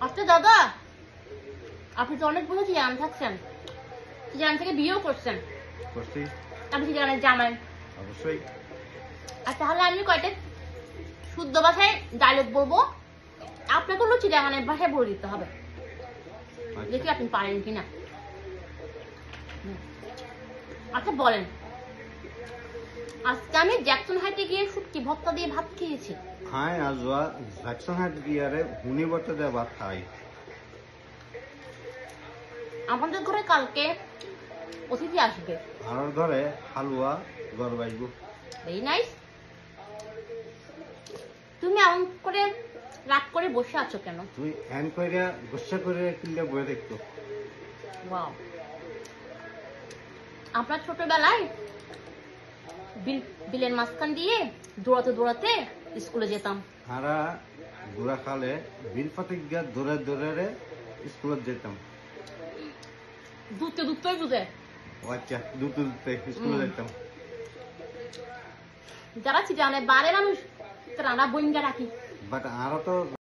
আচ্ছা দাদা, আপনি তো অনেক বড় জিয়ান থাকছেন, জিয়ান থেকে বিয়েও করছেন। আপনি জিয়ানের জামাই অবশ্যই। আর তাহলে আমি কয়টা শুদ্ধ ভাষায় ডায়লগ বলবো, আপনাকে লুচি জাহানের ভাষায় বলে দিতে হবে। দেখি আপনি পারেন কিনা। আচ্ছা বলেন, আজকে আমি জ্যাকসন হাইটে গিয়ে শুটকি ভর্তা দিয়ে ভাত খেয়েছি। হ্যাঁ, আজ জ্যাকসন হাইট গিয়ে হুনি ভর্তা দিয়ে ভাত খাই। আমাদের ঘরে কালকে অতিথি আসবে। আমার ঘরে হালুয়া ঘর বাইব। Very nice. তুমি এমন করে রাগ করে বসে আছো কেন? তুই হ্যান কইরা গুসা করে কিনলে বয়ে দেখতো। ওয়াও, আপনার ছোটবেলায় বিলের মাঝখান দিয়ে দৌড়াতে দৌড়াতে স্কুলে যেতাম। হারা বুড়া খালে বিল পাতে গিয়া দৌড়ে দৌড়ে স্কুলে যেতাম। দুধতে দুধতেই বুঝে। ও আচ্ছা, দুধ স্কুলে যেতাম। যারা চিটানে বারে মানুষ রানা বইঙ্গা রাখি। বাট আরো তো